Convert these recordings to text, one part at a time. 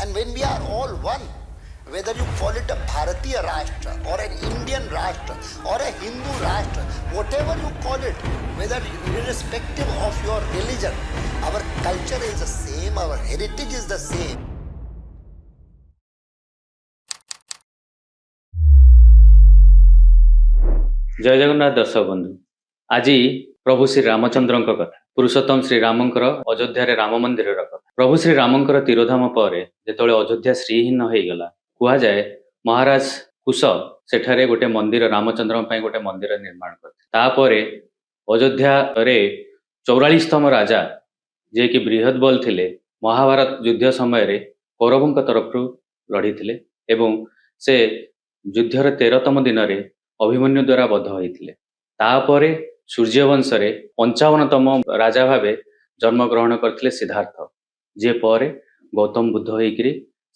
And when we are all one, whether you call it a Bharatiya Rashtra or an Indian Rashtra or a Hindu Rashtra, whatever you call it, whether irrespective of your religion, our culture is the same, our heritage is the same. जय जगन्नाथ दर्शक बंधु आज प्रभु श्री रामचंद्र कथा पुरुषोत्तम श्री रामंकर अयोध्या राम मंदिर कथा प्रभु श्री रामंकर तिरोधाम पर जेतोले अयोध्या श्रीहीन हो गला कुआ जाए महाराज कुश सेठारे गोटे मंदिर रामचंद्र गोटे मंदिर निर्माण करते अयोध्या रे 44तम राजा जे कि बृहदबल थिले महाभारत युद्ध समय कौरवों तरफ लड़ी थिले एवं से युद्धर 13तम दिन रे अभिमन्यु द्वारा बद्ध होते तापर सूर्यवंश 55तम राजा भावे जन्म ग्रहण करते सिद्धार्थ जे पर गौतम बुद्ध होकर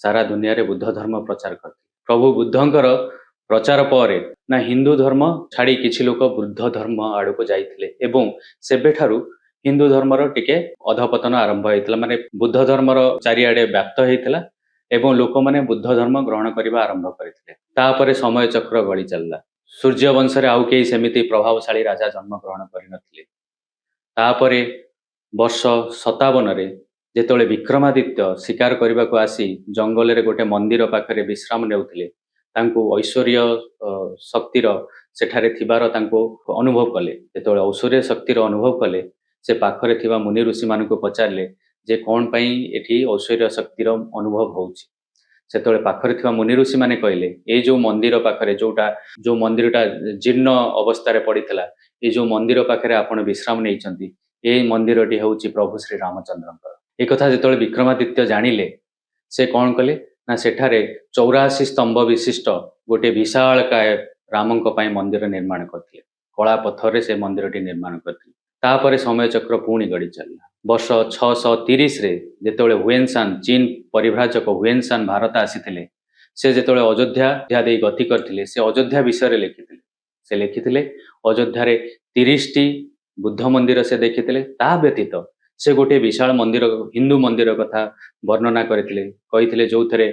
सारा दुनिया रे बुद्ध धर्म प्रचार करते प्रभु बुद्धंकर प्रचार पर ना हिंदू धर्म छाड़ी किछि लोक बुद्ध धर्म आड़ को जाइथिले एवं सेबेठारु हिंदू धर्मर टिके अधपतन आरंभ होइतला माने बुद्ध धर्मर चारिआडे व्याप्त होइतला एवं लोक माने बुद्ध धर्म ग्रहण करबा आरंभ करथिले तापर समय चक्र गली चलला सूर्यवंश आउ कई सेमिति प्रभावशाली राजा जन्म ग्रहण करनथिले तापर वर्ष 57 जेतोले विक्रमादित्य शिकार करने को आसी जंगल रे गोटे मंदिर पाखरे विश्राम नेउथिले तांको ऐश्वर्य शक्तिर सेठारे थिबार तांको अनुभव कले जेतोले ऐश्वर्य शक्तिर अनुभव कले से पाखरे थिबा मुनि ऋषि मानकु पचारले जे कोन पई एठी ऐश्वर्य शक्तिर अनुभव होउची सेतोले पाखरे थिबा मुनि ऋषि माने कहले ए जो मंदिर पाखरे जो मंदिरटा जीर्ण अवस्था पड़ीथिला ए जो मंदिर पाखरे आपण विश्राम नेइचंती ए मंदिरटी होउची प्रभु श्री रामचंद्रंकर एक कथा जेतोले विक्रमादित्य जानिले से कौन कले ना सेठारे 84 स्तंभ विशिष्ट गोटे विशालकाय रामंक पई मंदिर निर्माण करथिले कला पत्थर से मंदिरटी निर्माण करथिले तापर समय चक्र पुणी गड़ी चलला वर्ष 630 जेतोले हुएनसान चीन परिभ्राजक हुएनसान भारत आसीथिले से जेतोले अयोध्या दे गति करथिले से अयोध्या विषय लिखिथिले से लिखिथिले अयोध्या रे 30 टी बुद्ध मंदिर से देखिथिले ता व्यतीत से गोटे विशाल मंदिर हिंदू मंदिर कथा वर्णना करथिले कहिथिले जो थरे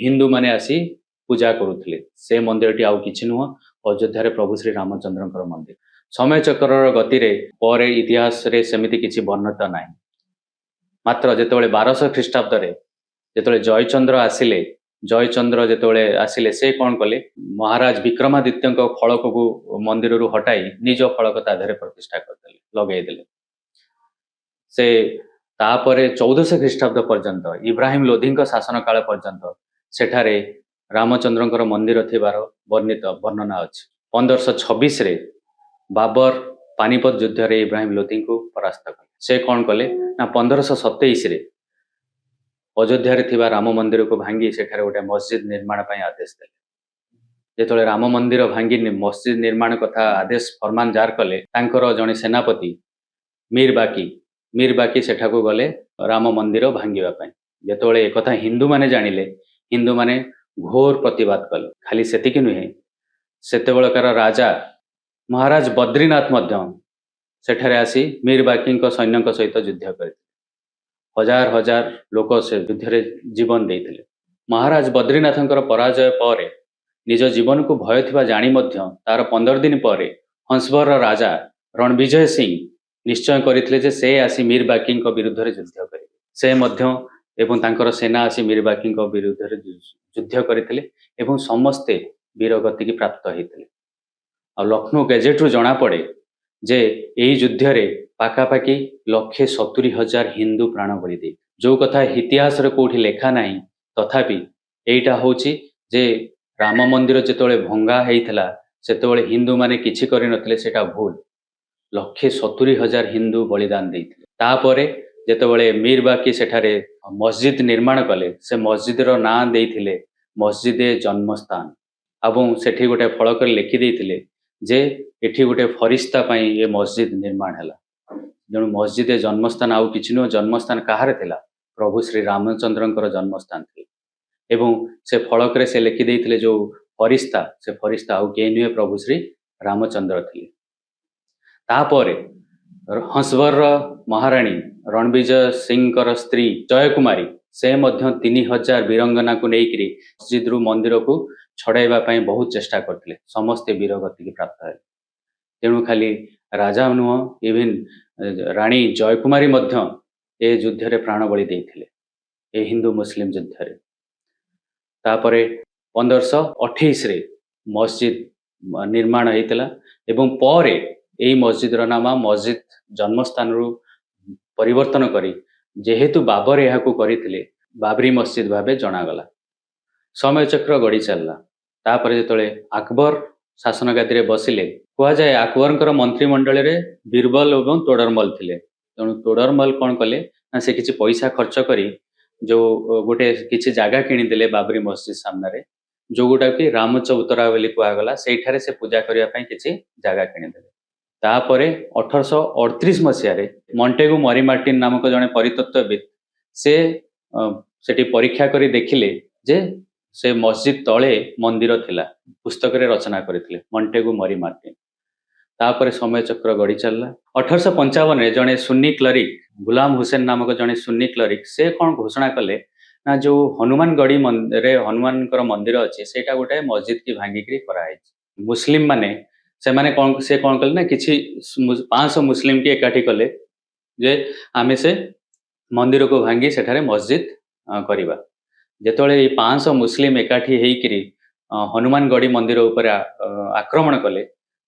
हिंदू माने आसी पूजा करुथिले से मंदिरटी आउ किछि नुह अयोध्या रे प्रभु श्री रामचंद्रंकर मंदिर समय चक्र गति रे पर इतिहास रे सेमिति किछि वर्णित नाही मात्र जेतोले 1200 ख्रीष्टाब्द रे जेतोले जयचंद्र जेतोले आसिले से कौन कले महाराज विक्रमादित्य फलक को मंदिर रु हटाई निज फलक ताधरे प्रतिष्ठा करदेले लगेदेले से तापरे 1400 ख्रीष्टाब्द पर्यंत इब्राहिम लोधी शासन काल पर्यंत सेठारे रामचंद्रंकर मंदिर थिबार वर्णना अछि 1526 बाबर पानीपत युद्ध रे इब्राहिम लोधी को परास्त कले से कौन कले ना 1527 अयोध्या रे थिबा राम मंदिर को भांगी सेठारे गोटे मस्जिद निर्माण पई आदेश देले जेतोले राम मंदिर भांगी मस्जिद निर्माण कथा आदेश फरमान जार कले तांकर जने सेनापति मीर बाकी सेठा को गले राम मंदिर भांगीबा पई जेतोले एक कथा हिंदू माने जानिले हिंदू माने घोर प्रतिवाद कले खाली सेतिकी नुहे सेतेबेलकार राजा महाराज बद्रीनाथ मध्य सेठारे आसी मीर बाकी सैन्य सहित युद्ध करते हजार हजार लोक से युद्ध रे जीवन देइथिले महाराज बद्रीनाथंकर पराजय पर निज जीवन को भय थिबा जानी मध्य तार 15 दिन पर हंसवर राजा रणविजय सिंह निश्चय करथिले जे से आसी मीर बाकी विरुद्ध रे युद्ध करिवे से मध्य एवं तांकर सेना आसी मीर बाकी विरुद्ध रे युद्ध करथिले एवं समस्ते वीरगति की प्राप्त होइथिले आ लखनऊ गैजेट रु जना पड़े जे एही युद्ध रे पाखापाखि 170,000 हिंदू प्राण बलि दे जो कथा इतिहास रे कोठी लेखा नाही तथापि एटा होची जे राम मंदिर जेतोले भंगा हेइथला सेतोले हिंदू माने किछि करि नथिले सेटा भूल 170,000 हिंदू बलिदान देइथिले तापरे जेतोले मीर बाकी सेठारे मस्जिद निर्माण कले से मस्जिद रो ना देइथिले मस्जिद जन्मस्थान एवं सेठी गोटे फलक लिखि देइथिले जे एठी गोटे फरिश्ता पई ये मस्जिद निर्माण हला जणु मस्जिद जन्मस्थान आउ किछि नो जन्मस्थान कहारे थिला प्रभु श्री रामचंद्रंकर जन्मस्थान थिला एवं से फलक रे से लिखि देइथिले जो फरिश्ता आउ के नुहे प्रभु श्री रामचंद्र थिले तापरे हंसवर महाराणी रणविजय सिंह स्त्री जयकुमारी से मध्य 3000 वीरंगना को नेइकरी मस्जिद रु मंदिर को छड़ाइबा पई बहुत चेष्टा करथिले समस्ते वीरगति की प्राप्त हेले तेणु खाली राजा नुह इवन रानी जयकुमारी मध्य ए युद्ध रे प्राण बलि देइथिले ए हिंदू मुस्लिम युद्ध रे तापरे 1528 रे मस्जिद निर्माण होइतला एवं परे एई मस्जिद रो नाम मस्जिद जन्मस्थान रु परिवर्तन करी जेहेतु बाबर एहाकू करिथिले बाबरी मस्जिद भाबे जणागला समय चक्र गड़ी चलला तापरे जेतळे अकबर शासन गादी बसिले कह जाए अकबर मंत्रिमंडल रे बीरबल एवं तोडरमल थिले तेणु तोडरमल कौन कले ना से किछि पैसा खर्च करी जो गोटे किछि जागा किनिदेले बाबरी मस्जिद सामने जो गोटा कि राम चौतरा बोली कहगला से पूजा करने किछि जागा किनिदेले तापरे 1838 मसीह मॉन्टेगु मरी मार्टिन नामक जड़े परितत्वविद से सेठी परीक्षा करी देखिले जे से मस्जिद तले मंदिर थिला पुस्तक रे रचना करथिले मॉन्टेगु मरी मार्टिन तापरे समय चक्र गड़ी चलला 1855 रे जड़े सुन्नी क्लरिक गुलाम हुसैन नामक जड़े सुन्नी क्लरिक से कौन घोषणा कले ना जो हनुमानगढ़ी रे हनुमान मंदिर अच्छे सेटा गोटे मस्जिद की भांगिकी कराई मुस्लिम माने से माने कौन से कौन कले ना किछि 500 मुस्लिम की एकाठी कले जे आमे से मंदिर को भांगी सेठारे मस्जिद करिबा जेतोले 500 मुस्लिम एकाठी हेइकरी हनुमानगढ़ी मंदिर ऊपर आक्रमण कले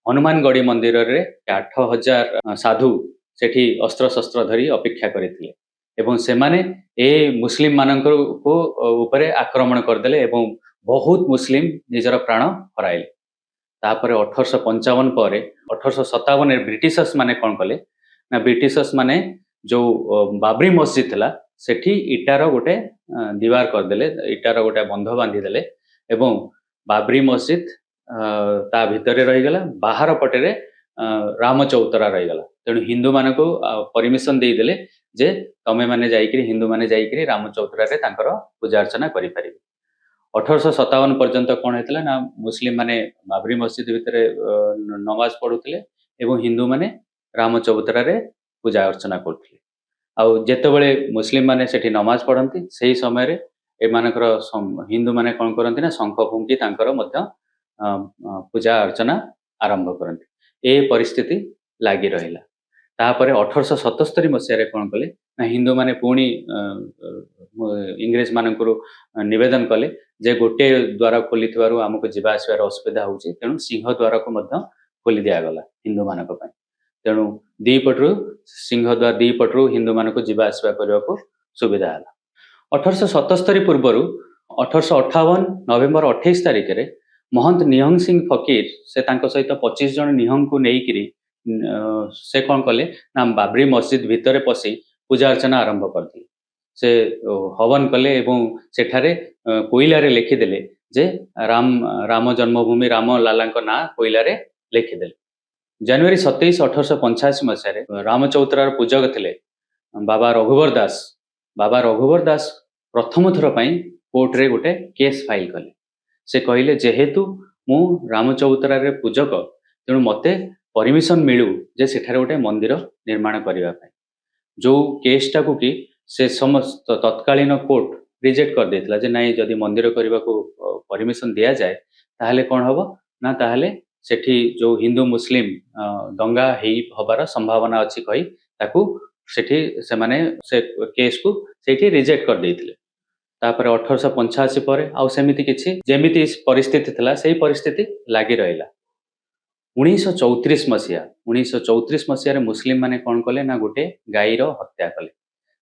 हनुमानगढ़ी मंदिर रे 8000 साधु सेठी अस्त्र शस्त्र धरी अपेक्षा करथिले एवं से माने ए मुस्लिम मानकर को ऊपर आक्रमण करदेले एवं बहुत मुस्लिम निजर प्राण हराइले तापर 1855 पर 1857 ब्रिटिशर्स माने कौन कले ना ब्रिटिशर्स माने जो बाबरी मस्जिद थला सेठी इटार गोटे दीवार करदेले इटार गोटे बंध बांधी देले एवं बाबरी मस्जिद ता भितरे रही गला बाहर पटेरे राम चौतरा रही गला तेणु हिंदू मान को परमिशन दे देले जे तमे माने जाइकरी हिंदू माने जाइकरी राम चौतरा रे तांकर पूजा अर्चना करि परिबे 1857 पर्यंत कौन होता ना मुस्लिम माने बाबरी मस्जिद भितर नमाज पढ़ुले एवं हिंदू माने राम चौतरा रे पूजा अर्चना करते आउ जेतेबेले मुस्लिम माने सेठी नमाज पढ़ती से समय रे एमानकर हिंदू माने कौन करती ना शंख फुंकी तांकर मध्य पूजा अर्चना आरंभ करती ए परिस्थिति लागी रहिला तापरे 1877 मसीह कौन कले ना हिंदू माने पुणी इंग्रेज मानकरू निवेदन कले जे गोटे द्वार खोली आमको जीवा आसबार असुविधा होची तेणु सिंह द्वार को मध्य खोली दिया गला हिंदू मानक पय तेणु दीपटरू सिंह द्वार दीपटरू हिंदू मानक जीवा आसबा करने को सुविधा है 1877 पूर्व 1858 नवेम्बर 28 तारिख रे महंत निहंग सिंह फकीर से सहित 25 जन निहंग को नेइकरी से कौन कले ना बाबरी मस्जिद भितर पशि पूजा अर्चना आरंभ करते से हवन कले एवं सेठारे कोइला रे लिखिदेले जे राम जन्मभूमि राम लाला ना कोइला रे लिखिदेले जनवरी 27 1885 मसीह राम चौतरार पूजक थिले बाबा रघुवर दास प्रथम थर पई कोर्ट रे गोटे केस फाइल कले से कहले जेहेतु मु राम चौतरार रे पूजक तेणु मते परमिशन मिलू जे सेठारे गोटे मंदिर निर्माण करने जो केसटा को कि से समस्त तत्कालीन कोर्ट रिजेक्ट कर देथिला जे नहीं जदि मंदिर करने को परमिशन दिया जाए ताहले कौन हम ना ताहले सेठी जो हिंदू मुस्लिम दंगा हबार संभावना अच्छी कही ताकू सेठी से माने से केस को सेठी रिजेक्ट कर देथिले तापर 1885 पर आउ सेमिति किछि जेमिति परिस्थिति थिला सेही परिस्थिति लागी रहिला 1934 मसीहा रे मुस्लिम माने कौन कले ना गोटे गाईर हत्या कले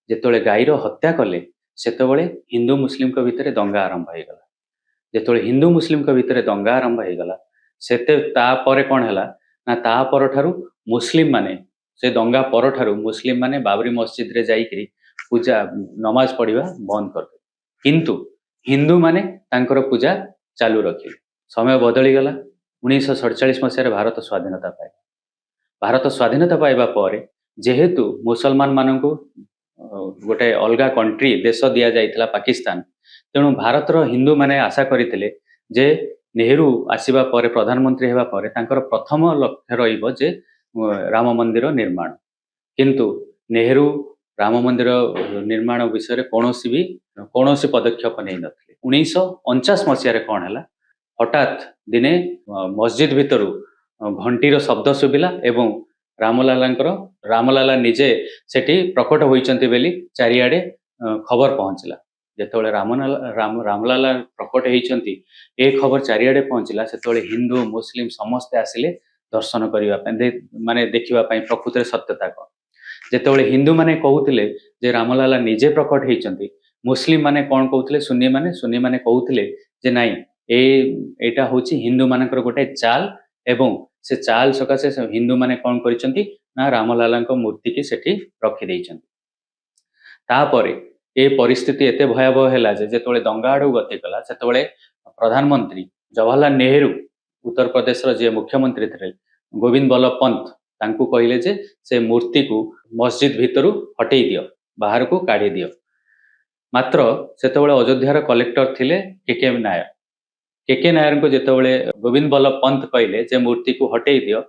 जेतोले गाईर हत्या कले सेतोले हिंदू मुस्लिम को भितर दंगा आरंभ हो गला जेतोले हिंदू मुस्लिम को भितर दंगा आरंभ हो गला सेते ता परे कौन हैला ना ता पर ठारू मुस्लिम माने से दंगा पर ठारू मुस्लिम माने बाबरी मस्जिद रे जाइकरी पूजा नमाज पढ़िबा बंद कर दे किंतु हिंदू माने तांकर पूजा चालू रखिले समय बदली गला 1947 मसीह भारत स्वाधीनता पाइबा पर जेहेतु मुसलमान मानू गोटे अलगा कंट्री देश दि जाइथिला पाकिस्तान तेणु भारत हिंदू माने आशा करथिले जे नेहरू आसीबा पर प्रधानमंत्री हेबा पर तांकर प्रथम लक्ष्य रहिबो जे राम मंदिर निर्माण किंतु नेहरू ରାମ ମନ୍ଦିର ନିର୍ମାଣ ବିଷୟରେ କୌଣସି ପଦକ୍ଷେପ ନେଇନଥିଲେ। 1949 ମସିହାରେ କ'ଣ ହେଲା, ହଠାତ୍ ଦିନେ ମସଜିଦ ଭିତରୁ ଘଣ୍ଟିର ଶବ୍ଦ ଶୁଭିଲା ଏବଂ ରାମଲାଲା ନିଜେ ସେଠି ପ୍ରକଟ ହୋଇଛନ୍ତି ବୋଲି ଚାରିଆଡ଼େ ଖବର ପହଞ୍ଚିଲା। ଯେତେବେଳେ ରାମଲାଲା ପ୍ରକଟ ହେଇଛନ୍ତି ଏ ଖବର ଚାରିଆଡ଼େ ପହଞ୍ଚିଲା, ସେତେବେଳେ ହିନ୍ଦୁ ମୁସଲିମ ସମସ୍ତେ ଆସିଲେ ଦର୍ଶନ କରିବା ପାଇଁ, ମାନେ ଦେଖିବା ପାଇଁ ପ୍ରକୃତରେ ସତ୍ୟତା କ'ଣ। ଯେତେବେଳେ ହିନ୍ଦୁମାନେ କହୁଥିଲେ ଯେ ରାମଲାଲା ନିଜେ ପ୍ରକଟ ହେଇଛନ୍ତି, ମୁସଲିମ ମାନେ କ'ଣ କହୁଥିଲେ, ସୁନ୍ନି ମାନେ କହୁଥିଲେ ଯେ ନାଇଁ ଏଇଟା ହେଉଛି ହିନ୍ଦୁମାନଙ୍କର ଗୋଟେ ଚାଲ ଏବଂ ସେ ଚାଲ ସକାଶେ ହିନ୍ଦୁମାନେ କ'ଣ କରିଛନ୍ତି ନା ରାମଲାଲାଙ୍କ ମୂର୍ତ୍ତିକି ସେଠି ରଖିଦେଇଛନ୍ତି। ତାପରେ ଏ ପରିସ୍ଥିତି ଏତେ ଭୟାବହ ହେଲା ଯେ ଯେତେବେଳେ ଦଙ୍ଗା ଆଡ଼କୁ ଗତି କଲା, ସେତେବେଳେ ପ୍ରଧାନମନ୍ତ୍ରୀ ଜବାହରଲାଲ ନେହେରୁ, ଉତ୍ତରପ୍ରଦେଶର ଯିଏ ମୁଖ୍ୟମନ୍ତ୍ରୀ ଥିଲେ ଗୋବିନ୍ଦ ବଲ୍ଲଭ ପନ୍ତ, ତାଙ୍କୁ କହିଲେ ଯେ ସେ ମୂର୍ତ୍ତିକୁ ମସଜିଦ ଭିତରୁ ହଟେଇ ଦିଅ, ବାହାରକୁ କାଢ଼ି ଦିଅ। ମାତ୍ର ସେତେବେଳେ ଅଯୋଧ୍ୟାର କଲେକ୍ଟର ଥିଲେ କେ ନାୟରଙ୍କୁ ଯେତେବେଳେ ଗୋବିନ୍ଦ ବଲ୍ଲଭ ପନ୍ତ କହିଲେ ଯେ ମୂର୍ତ୍ତିକୁ ହଟେଇ ଦିଅ,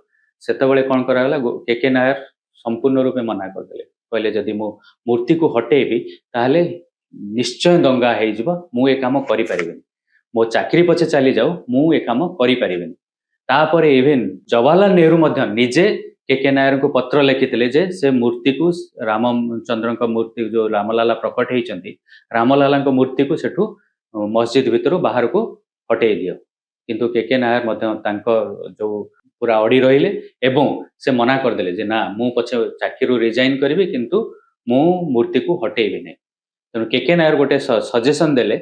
ସେତେବେଳେ କ'ଣ କରାଗଲା, କେ ନାୟର ସମ୍ପୂର୍ଣ୍ଣ ରୂପେ ମନା କରିଦେଲେ। କହିଲେ ଯଦି ମୁଁ ମୂର୍ତ୍ତିକୁ ହଟେଇବି ତାହେଲେ ନିଶ୍ଚୟ ଦଙ୍ଗା ହେଇଯିବ, ମୁଁ ଏ କାମ କରିପାରିବିନି, ମୋ ଚାକିରି ପଛେ ଚାଲିଯାଉ, ମୁଁ ଏ କାମ କରିପାରିବିନି। ତାପରେ ଇଭେନ୍ ଜବାହରଲାଲ ନେହେରୁ ମଧ୍ୟ ନିଜେ କେ ନାୟରଙ୍କୁ ପତ୍ର ଲେଖିଥିଲେ ଯେ ସେ ମୂର୍ତ୍ତିକୁ, ରାମଚନ୍ଦ୍ରଙ୍କ ମୂର୍ତ୍ତି ଯୋଉ ରାମଲାଲା ପ୍ରକଟ ହେଇଛନ୍ତି, ରାମଲାଲାଙ୍କ ମୂର୍ତ୍ତିକୁ ସେଠୁ ମସଜିଦ ଭିତରୁ ବାହାରକୁ ହଟେଇ ଦିଅ। କିନ୍ତୁ କେ ନାୟର ମଧ୍ୟ ତାଙ୍କ ଯୋଉ ପୁରା ଅଡ଼ି ରହିଲେ ଏବଂ ସେ ମନା କରିଦେଲେ ଯେ ନା, ମୁଁ ପଛେ ଚାକିରିରୁ ରିଜାଇନ୍ କରିବି କିନ୍ତୁ ମୁଁ ମୂର୍ତ୍ତିକୁ ହଟେଇବି ନାହିଁ। ତେଣୁ କେ ନାୟର ଗୋଟେ ସଜେସନ୍ ଦେଲେ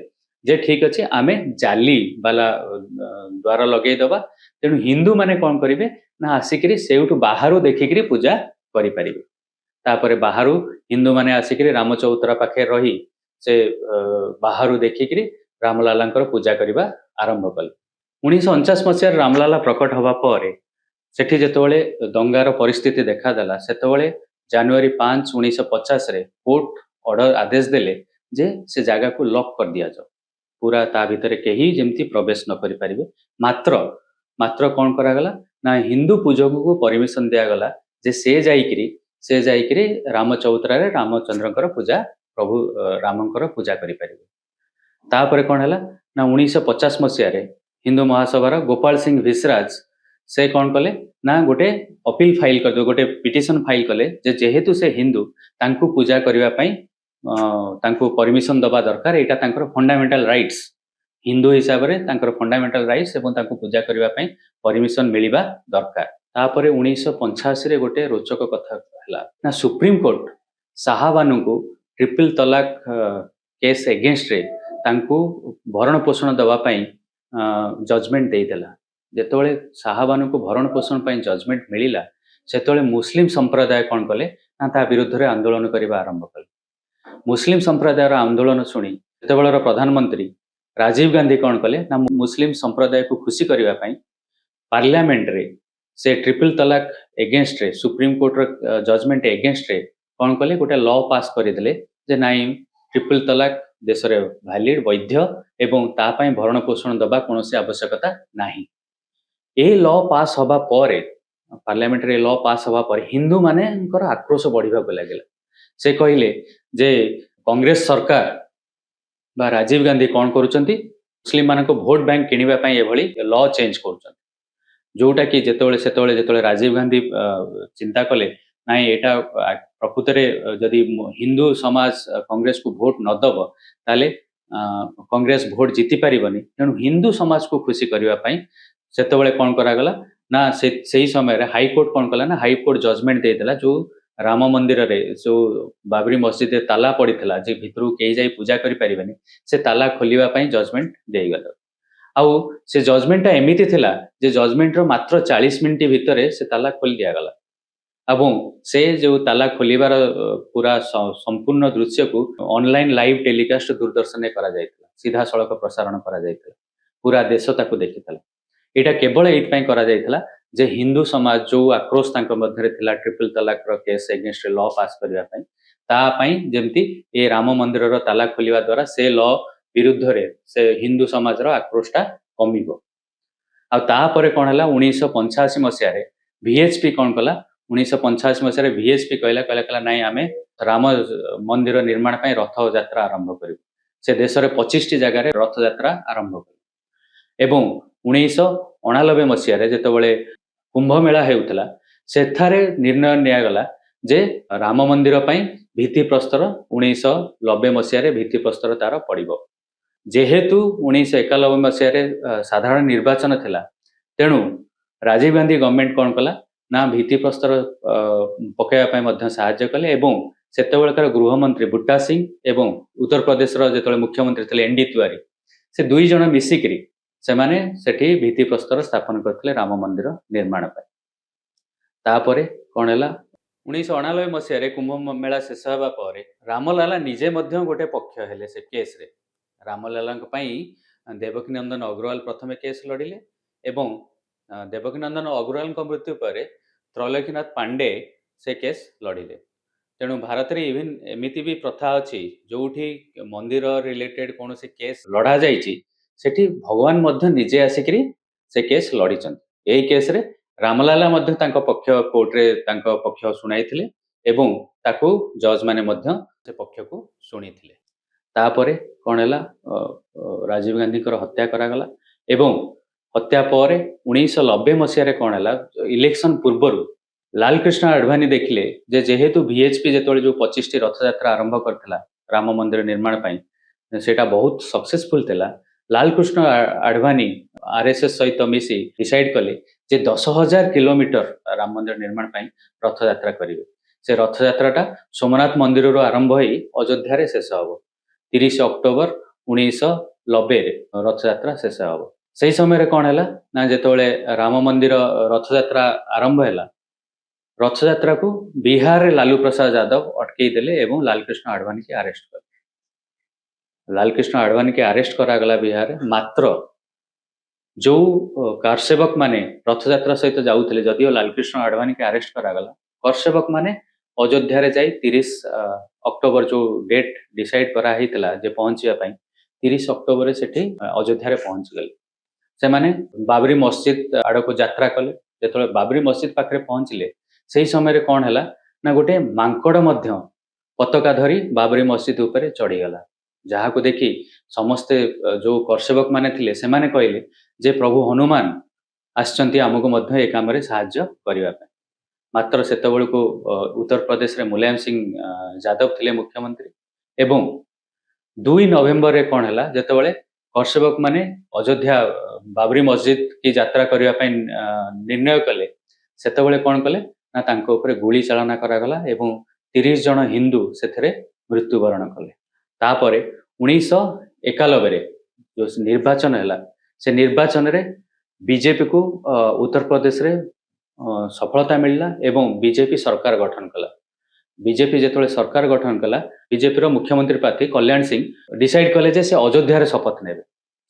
ଯେ ଠିକ୍ ଅଛି, ଆମେ ଜାଲି ବାଲା ଦ୍ୱାର ଲଗେଇଦବା, ତେଣୁ ହିନ୍ଦୁମାନେ କ'ଣ କରିବେ ନା ଆସିକିରି ସେଇଠୁ ବାହାରୁ ଦେଖିକିରି ପୂଜା କରିପାରିବେ। ତାପରେ ବାହାରୁ ହିନ୍ଦୁମାନେ ଆସିକିରି ରାମଚଉତରା ପାଖରେ ରହି ସେ ବାହାରୁ ଦେଖିକିରି ରାମଲାଲାଙ୍କର ପୂଜା କରିବା ଆରମ୍ଭ କଲେ। 1949 ମସିହାରେ ରାମଲାଲା ପ୍ରକଟ ହେବା ପରେ ସେଠି ଯେତେବେଳେ ଦଙ୍ଗାର ପରିସ୍ଥିତି ଦେଖାଦେଲା, ସେତେବେଳେ ଜାନୁଆରୀ 5, 1950ରେ କୋର୍ଟ ଆଦେଶ ଦେଲେ ଯେ ସେ ଜାଗାକୁ ଲକ୍ କରିଦିଆଯାଉ, ପୁରା ତା ଭିତରେ କେହି ଯେମିତି ପ୍ରବେଶ ନ କରିପାରିବେ। ମାତ୍ର କ'ଣ କରାଗଲା ନା ହିନ୍ଦୁ ପୂଜକଙ୍କୁ ପରମିଶନ ଦିଆଗଲା ଯେ ସେ ଯାଇକିରି ରାମଚଉତରାରେ ରାମଚନ୍ଦ୍ରଙ୍କର ପୂଜା, ପ୍ରଭୁ ରାମଙ୍କର ପୂଜା କରିପାରିବେ। ତାପରେ କ'ଣ ହେଲା ନା 1950 ମସିହାରେ ହିନ୍ଦୁ ମହାସଭାର ଗୋପାଳ ସିଂ ଭିସରାଜ ସେ କ'ଣ କଲେ ନା ଗୋଟେ ଅପିଲ ଫାଇଲ କରିଦେଲେ, ଗୋଟେ ପିଟିସନ ଫାଇଲ କଲେ ଯେ ଯେହେତୁ ସେ ହିନ୍ଦୁ, ତାଙ୍କୁ ପୂଜା କରିବା ପାଇଁ ତାଙ୍କୁ ପରମିଶନ ଦେବା ଦରକାର, ଏଇଟା ତାଙ୍କର ଫଣ୍ଡାମେଣ୍ଟାଲ ରାଇଟ୍ସ, ହିନ୍ଦୁ ହିସାବରେ ତାଙ୍କର ଫଣ୍ଡାମେଣ୍ଟାଲ ରାଇଟ୍ସ ଏବଂ ତାଙ୍କୁ ପୂଜା କରିବା ପାଇଁ ପରମିଶନ ମିଳିବା ଦରକାର। ତାପରେ 1985ରେ ଗୋଟେ ରୋଚକ କଥା ହେଲା ନା ସୁପ୍ରିମକୋର୍ଟ ଶାହବାନୁଙ୍କୁ ଟ୍ରିପଲ ତଲାକ କେସ୍ ଏଗେନଷ୍ଟରେ ତାଙ୍କୁ ଭରଣ ପୋଷଣ ଦେବା ପାଇଁ ଜଜମେଣ୍ଟ ଦେଇଦେଲା। ଯେତେବେଳେ ଶାହବାନୁଙ୍କୁ ଭରଣ ପୋଷଣ ପାଇଁ ଜଜମେଣ୍ଟ ମିଳିଲା, ସେତେବେଳେ ମୁସଲିମ ସମ୍ପ୍ରଦାୟ କ'ଣ କଲେ ନା ତା ବିରୁଦ୍ଧରେ ଆନ୍ଦୋଳନ କରିବା ଆରମ୍ଭ କଲେ। ମୁସଲିମ ସମ୍ପ୍ରଦାୟର ଆନ୍ଦୋଳନ ଶୁଣି ସେତେବେଳର ପ୍ରଧାନମନ୍ତ୍ରୀ ରାଜୀବ ଗାନ୍ଧୀ କ'ଣ କଲେ ନା ମୁସଲିମ ସମ୍ପ୍ରଦାୟକୁ ଖୁସି କରିବା ପାଇଁ ପାର୍ଲାମେଣ୍ଟରେ ସେ ଟ୍ରିପଲ ତଲାକ ଏଗେନଷ୍ଟରେ, ସୁପ୍ରିମକୋର୍ଟର ଜଜମେଣ୍ଟ ଏଗେନଷ୍ଟରେ କ'ଣ କଲେ, ଗୋଟେ ଲ ପାସ୍ କରିଦେଲେ ଯେ ନାଇଁ, ଟ୍ରିପଲ ତଲାକ ଦେଶରେ ଭ୍ୟାଲିଡ, ବୈଧ ଏବଂ ତା ପାଇଁ ଭରଣ ପୋଷଣ ଦେବା କୌଣସି ଆବଶ୍ୟକତା ନାହିଁ। ଏ ଲ ପାସ୍ ହେବା ପରେ, ପାର୍ଲାମେଣ୍ଟରେ ଏ ଲ ପାସ୍ ହେବା ପରେ ହିନ୍ଦୁମାନଙ୍କର ଆକ୍ରୋଶ ବଢ଼ିବାକୁ ଲାଗିଲା। ସେ କହିଲେ ଯେ କଂଗ୍ରେସ ସରକାର ବା ରାଜୀବ ଗାନ୍ଧୀ କ'ଣ କରୁଛନ୍ତି, ମୁସଲିମମାନଙ୍କ ଭୋଟ ବ୍ୟାଙ୍କ କିଣିବା ପାଇଁ ଏଭଳି ଲ ଚେଞ୍ଜ କରୁଛନ୍ତି, ଯୋଉଟାକି ଯେତେବେଳେ ରାଜୀବ ଗାନ୍ଧୀ ଚିନ୍ତା କଲେ ନାଇଁ, ଏଇଟା ପ୍ରକୃତରେ ଯଦି ହିନ୍ଦୁ ସମାଜ କଂଗ୍ରେସକୁ ଭୋଟ ନ ଦେବ ତାହେଲେ କଂଗ୍ରେସ ଭୋଟ ଜିତି ପାରିବନି। ତେଣୁ ହିନ୍ଦୁ ସମାଜକୁ ଖୁସି କରିବା ପାଇଁ ସେତେବେଳେ କ'ଣ କରାଗଲା ନା ସେଇ ସମୟରେ ହାଇକୋର୍ଟ କ'ଣ କଲା ନା ହାଇକୋର୍ଟ ଜଜମେଣ୍ଟ ଦେଇଦେଲା, ଯୋଉ ରାମ ମନ୍ଦିରରେ ଯୋଉ ବାବରି ମସଜିଦରେ ତାଲା ପଡ଼ିଥିଲା ଯେ ଭିତରକୁ କେହି ଯାଇ ପୂଜା କରିପାରିବେନି, ସେ ତାଲା ଖୋଲିବା ପାଇଁ ଜଜମେଣ୍ଟ ଦେଇଗଲା। ଆଉ ସେ ଜଜମେଣ୍ଟଟା ଏମିତି ଥିଲା ଯେ ଜଜମେଣ୍ଟର ମାତ୍ର 40 ମିନିଟ୍ ଭିତରେ ସେ ତାଲା ଖୋଲି ଦିଆଗଲା ଏବଂ ସେ ଯେଉଁ ତାଲା ଖୋଲିବାର ପୁରା ସମ୍ପୂର୍ଣ୍ଣ ଦୃଶ୍ୟକୁ ଅନଲାଇନ୍ ଲାଇଭ୍ ଟେଲିକାଷ୍ଟ ଦୂରଦର୍ଶନରେ କରାଯାଇଥିଲା, ସିଧାସଳଖ ପ୍ରସାରଣ କରାଯାଇଥିଲା, ପୁରା ଦେଶ ତାକୁ ଦେଖିଥିଲା। ଏଇଟା କେବଳ ଏଇଥିପାଇଁ କରାଯାଇଥିଲା ଯେ ହିନ୍ଦୁ ସମାଜ ଯେଉଁ ଆକ୍ରୋଶ ତାଙ୍କ ମଧ୍ୟରେ ଥିଲା ଟ୍ରିପଲ ତଲାକର କେସ୍ ଏଗେନଷ୍ଟରେ ଲ ପାସ୍ କରିବା ପାଇଁ, ତା ପାଇଁ ଯେମିତି ଏ ରାମ ମନ୍ଦିରର ତାଲା ଖୋଲିବା ଦ୍ୱାରା ସେ ଲ ବିରୁଦ୍ଧରେ ସେ ହିନ୍ଦୁ ସମାଜର ଆକ୍ରୋଶଟା କମିବ। ଆଉ ତାପରେ କ'ଣ ହେଲା, 1985 ମସିହାରେ VHP କ'ଣ କଲା 1985 मसीह VHP कहला नाई आमे राम मंदिर निर्माण ପାଇଁ रथ यात्रा आरंभ करिबु। से देश रे 25 टी जगह रे रथ यात्रा आरंभ करिबु। एवं 1989 मसीह रे जेतबेले कुंभ मेला हेउतला सेथारे निर्णय निया गला जे राम मंदिर ପାଇଁ भित्ति प्रस्तर 1990 मसीह रे भित्ति प्रस्तर तार पड़िबो। जेहेतु 1991 मसीह रे साधारण निर्वाचन थिला तेणु राजीव गांधी गवर्नमेंट कोन कला ना भित्ति प्रस्तर पकाया ପାଇଁ ମଧ୍ୟ ସାହାଯ୍ୟ କଲେ ଏବଂ ସେତେବେଳକାର ଗୃହ ମନ୍ତ୍ରୀ ବୁଟ୍ଟା ସିଂ ଏବଂ उत्तर प्रदेश ର ଯେତେବେଳେ ମୁଖ୍ୟମନ୍ତ୍ରୀ ଥିଲେ ଏନଡି ତିୱାରୀ ସେ ଦୁଇ ଜଣ ମିଶିକିରି ସେମାନେ ସେଠି भित्ति प्रस्तर स्थापन କରିଥିଲେ ରାମ ମନ୍ଦିର ନିର୍ମାଣ ପାଇଁ। तापरे कोन हैला 1989 मसीह रे कुंभ मेला शेष हेबा परे रामलाला निजे ମଧ୍ୟ गोटे पक्ष हेले से केस रे। रामलालाଙ୍କ ପାଇଁ देवकी नंदन अग्रवाल प्रथमे केस लड़िले एवं देवकी नंदन अग्रवालଙ୍କ मृत्यु परे त्रैलोक्यनाथ पांडे से केस लड़िले। तेणु भारत रे इवन एमिति भी प्रथा अछि जोठी मंदिर रिलेटेड कोनोसी केस लड़ा जाईची सेठी भगवान ମଧ୍ୟ निजे आसिकरी से केस लड़िचन। एही केस रे रामलाला ମଧ୍ୟ तांको पक्ष कोर्ट रे तांको पक्ष सुनाइथिले एवं ताकू जज माने ମଧ୍ୟ से पक्ष को सुनिथिले। तापरे कोन हैला राजीव गांधी कर हत्या करा गला एवं हत्या परे 1990 मसीह रे कोन हैला इलेक्शन पूर्वरु लालकृष्ण आडवाणी देखिले जे जेहेतु VHP जेतोले जो 25 टी रथ यात्रा आरंभ करथिला राम मंदिर निर्माण ପାଇଁ सेटा बहुत सक्सेसफुल थिला। लालकृष्ण आडवाणी आरएसएस सहित मिसी डिसाइड कले जे 10,000 किलोमीटर राम मंदिर निर्माण ପାଇଁ रथ यात्रा करिवे। से रथ यात्राटा सोमनाथ मंदिर रो आरंभ होई अयोध्या रे शेष हबो। 30 अक्टोबर 1990 रे रथ यात्रा शेष हबो। सेही समय रे कोन हैला ना जेतोले राम मंदिर रथ यात्रा आरंभ हैला रथ यात्रा को बिहार रे लालू प्रसाद यादव अटकई देले एवं लालकृष्ण आडवाणी के अरेस्ट कर लालकृष्ण आडवाणी के अरेस्ट करा गला बिहार मात्र जो कारसेवक माने रथ यात्रा सहित जाउथिले जदियो लालकृष्ण आडवाणी के अरेस्ट करा गला कारसेवक माने अयोध्या रे जाई 30 अक्टोबर जो डेट डिसाइड करा हितला जे पहुंचिया पई 30 अक्टोबर रे सेठी अयोध्या रे पहुंच गले। से माने बाबरी मस्जिद आड़ को यात्रा कले जेतोले बाबरी मस्जिद पाखरे पहुंचले सेही समय रे कोन हैला ना गोटे मांकड़ मध्य पताका धरी बाबरी मस्जिद ऊपर चढ़ी गला जहा को देखी समस्ते जो कर्सेवक माने थिले से माने कहले जे प्रभु हनुमान आछंती हमको मध्य ए काम रे सहाय्य करिवा पे। मात्र सेतबेल को उत्तर प्रदेश रे मुलायम सिंह यादव थिले मुख्यमंत्री एवं 2 नवेम्बर रे कोन हैला जेतबेले कर्सेवक माने अयोध्या बाबरी मस्जिद की यात्रा करिवा पे निर्णय कले सेतबेले कोन कले ना तांको ऊपर गोली चालना करा गला एवं 30 जन हिंदू सेथरे मृत्युवरण कले। तापरे 1991 रे जो निर्वाचन हैला से निर्वाचन रे बीजेपी को उत्तर प्रदेश रे सफलता मिलला एवं बीजेपी सरकार गठन कला। बीजेपी जेतोले सरकार गठन कला बीजेपी रो मुख्यमंत्री प्रार्थी कल्याण सिंह डिसाइड कले जे से अयोध्या रे शपथ नेबे।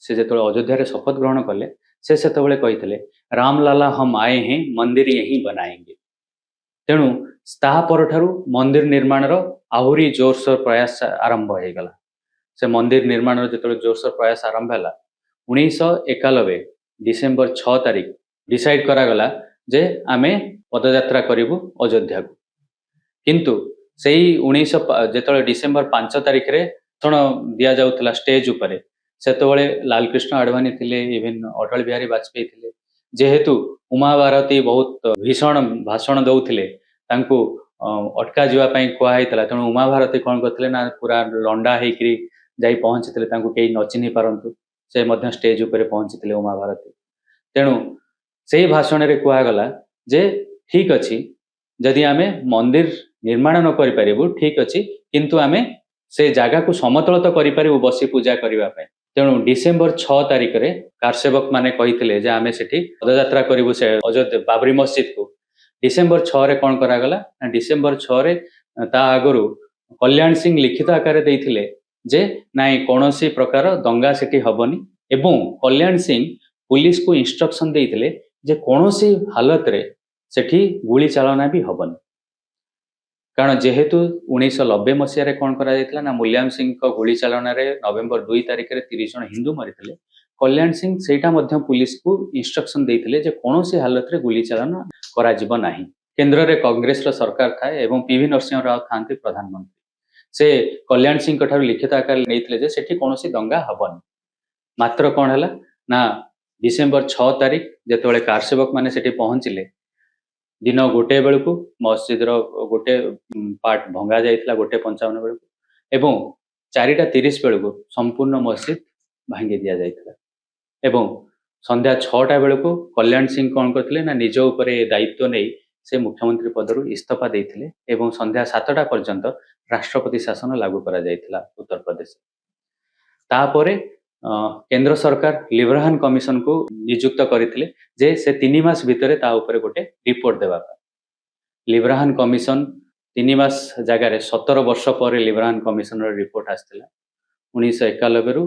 से जेतोले अयोध्या रे शपथ ग्रहण कले से सेतबेले कहिथिले रामलाला हम आए हैं मंदिर यही बनाएंगे। तेणु ताहा परठारु मंदिर निर्माण रो आहुरी जोरसोर प्रयास आरंभ हो गला। से मंदिर निर्माण रो जेतोले जोरसोर प्रयास आरंभ हला 1991 डिसेंबर 6 तारिख डिसाइड करा गला जे आमे पदयात्रा करिवु अयोध्या को। किंतु सेही 19 जेतोले डिसेंबर 5 तारिख रे भाषण दिया जाउतला स्टेज ऊपर सेतबेले लालकृष्ण आडवाणी थिले इवन अटल बिहारी वाजपेयी थिले जेहेतु उमा भारती बहुत भीषण भाषण दउथिले तांको अटका जीवा पई कोआ हैतला तेणु उमा भारती कोन करथिले ना पूरा लंडा हेकरी जाई पहुंचथिले तांको केही न चिन्हि पारंतु से मध्य स्टेज ऊपर पहुंचथिले उमा भारती। तेणु सेही भाषण रे कोआ गला जे ठीक अछि जदि आमे मंदिर निर्माण न करि परिबु ठीक अछि किंतु आमे से जागा को समतल तो करि परिबु बसी पूजा करिवा पई। तेणु डिसेंबर 6 तारिख रे कारसेवक माने कहिथिले जे आमे सेठी पदयात्रा करिवु से अयोध्या बाबरी मस्जिद को। डिसेंबर 6 रे कोन करा गला डिसेंबर 6 रे ता आगरु कल्याण सिंह लिखित आकार देइथिले जे नाइ कोनोसी प्रकार दंगा सेठी हबनी एवं कल्याण सिंह पुलिस को इंस्ट्रक्शन देइथिले जे कोनोसी हालत रे सेठी गोली चालना भी हबनी। कारण जेहेतु 1990 मसीह रे कोन करा जायतिला ना मुलायम सिंह को गोली चालना रे नवेम्बर 2 तारिख रे 30 जन हिंदू मरिथिले। कल्याण सिंह सेटा मध्य पुलिस को इंस्ट्रक्शन देइथिले जे कोनोसी हालत रे गोली चालना करा जिवो नाही। केन्द्र रे कांग्रेस रो सरकार थाए एवं पीवी नरसिंह राव थांती प्रधानमंत्री से कल्याण सिंह ठाରୁ लिखित आकार ନେଇଥିଲେ ଯେ ସେଠି କୌଣସି ଦଙ୍ଗା ହବନି ମାତ୍ର କ'ଣ ହେଲା ନା ଡିସେମ୍ବର 6 ତାରିଖ ଯେତେବେଳେ କାରସେବକ ମାନେ ସେଠି ପହଞ୍ଚିଲେ दिन गोटे बेलू मस्जिद गोटे पार्ट भंगा जाइथिला 1:55 बेलू एवं 4:30 बेलू संपूर्ण मस्जिद भांगी दिया जाइथिला एवं संध्या 6टा बेलू कल्याण सिंह कौन करथिले ना निज उपरे दायित्व नहीं से मुख्यमंत्री पदरु इस्तीफा देइथिले एवं संध्या 7टा पर्यंत राष्ट्रपति शासन लागू करा जाइथिला उत्तर प्रदेश तापरे केंद्र सरकार लिब्राहान कमिशन को नियुक्त करथिले जे से 3 मास भितरे ता उपरे गोटे रिपोर्ट देबा लिब्राहान कमिशन 3 मास जगह रे 17 वर्ष पर लिब्राहान कमिशन रो रिपोर्ट आस्थिला 1991 रु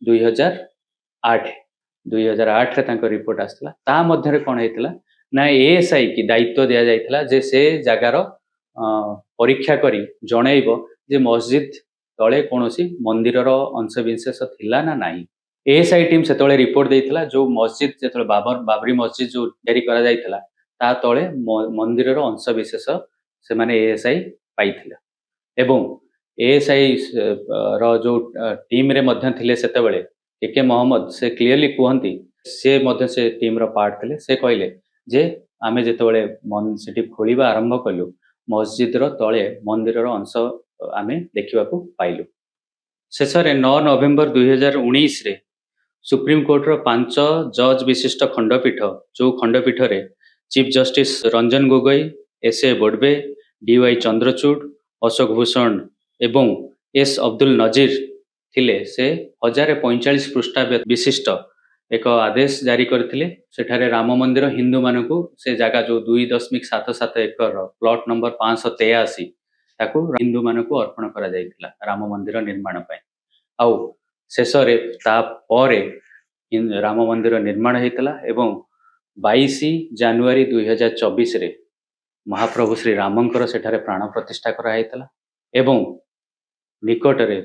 2008 2008 रे तांको रिपोर्ट आस्थिला ता मध्ये रे कोन हेतिला ना एएसआई की दायित्व दिया जाइथिला जे से जगार परीक्षा करी जणैबो जे मस्जिद तले कौनसी मंदिर अंशविशेष थिला ना नहीं एएसआई टीम से तले रिपोर्ट देइथिला जो मस्जिद जे बाबरी मस्जिद जो तैयारी करा जाइथिला ता तले मंदिर अंशविशेष से माने एएसआई पाइथिला एवं एएसआई रो जो टीम रे मध्य थिले सेतेबेले के मोहम्मद से क्लियरली कहंती से मध्य से टीम रो पार्ट थिले से कहले जे आमे जेतेबेले सेठी खोलिबा आरंभ कलु मस्जिद रो तले मंदिर अंश आमे देखा पाइलु शेष 9 नवेम्बर 2019 रे सुप्रीम कोर्ट रो 5 जज विशिष्ट खंडपीठ जो खंडपीठ रे chief justice Ranjan Gogoi S A. Bobde D Y. Chandrachud Ashok Bhushan एवं एस अब्दुल नजीर थिले से 1045 पृष्ठा विशिष्ट एक आदेश जारी करथिले सेठारे राम मंदिर हिंदू मानकू से जगह जो 2.77 एकर प्लॉट नंबर 583 ताकू हिंदू मानकू अर्पण करा जाइथिला राम मंदिर निर्माण पय आउ शेष रे ता परे राम मंदिर निर्माण हेतला एवं 22 जनवरी 2024 रे महाप्रभु श्री रामंकर सेठारे प्राण प्रतिष्ठा करा हेतला एवं निकट रे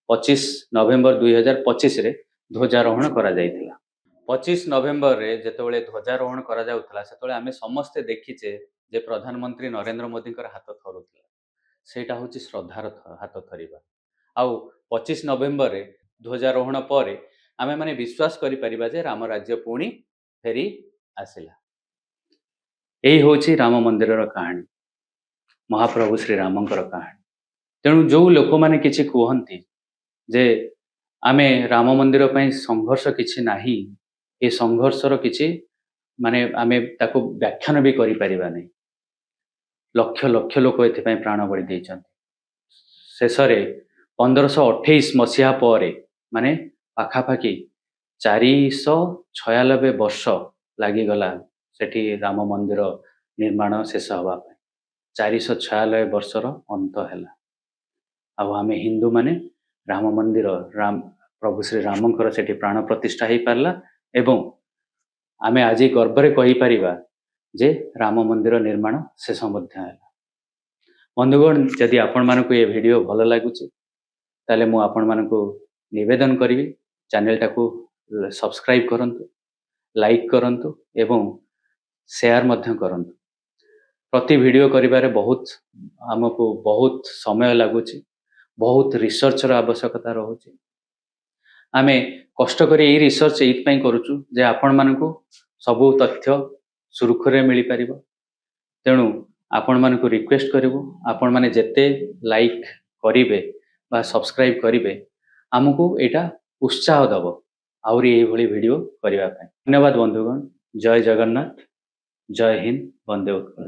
25 नवेम्बर 2025 रे ध्वजारोहण करा जाइथिला 25 नवेम्बर रे जेतेबेले ध्वजारोहण करा जाउथला सेतेबेले आमे समस्त देखिचे जे प्रधानमंत्री नरेंद्र मोदी हाथ थरुथला सेटा होची श्रद्धार हाथ थरिबा आउ 25 नवेम्बर रे ध्वजारोहण पर आमे माने विश्वास करि परिबा जे राम राज्य पुणी फेरी आसिला एही होची राम मंदिर रो कहानी महाप्रभु श्री रामंकर कहानी तेणु जो लोक माने किछि कहंती जे आमे राम मंदिर पई संघर्ष किछि नाही ए संघर्ष रो किछि माने आमे ताको व्याख्यान भी करि परिबा नै लक्ष लक्ष लोक एथि प्राण बलि देइछन्ति शेष रे 1528 मसीहा परे माने पाखापाखि 496 वर्ष लागि गला सेठी राम मंदिर निर्माण शेष हवा 496 वर्षर अंत हैला अब आमे हिंदू माने राम मंदिर राम प्रभु श्री रामंकर सेठी प्राण प्रतिष्ठा ही पारला एवं आमे आज गर्व रे कहि परिबा जे राम मंदिर निर्माण शेष मध्य हैला बंधुगण यदि आपण मानकु ये वीडियो भल लागुची ताले मु आपण मानकु निवेदन करिवि चैनल टाकू सब्सक्राइब करंतु लाइक करंतु एवं शेयर मध्य करंतु प्रति वीडियो करिबारे बहुत हमको बहुत समय लागुची बहुत रिसर्च रो आवश्यकता रहउची आमे कष्ट करी ए रिसर्च एत पई करूछु जे आपण मानकु सबु तथ्य सुरखुरे मिली परिबो तेणु आपण मानकु रिक्वेस्ट करिवु आपण माने जेते लाइक करिवे बा सब्सक्राइब करिवे हमकु एटा उत्साह दबो आउरी एही भली वीडियो करिवा पई धन्यवाद बंधुगण जय जगन्नाथ जय हिंद वंदे उत्कल।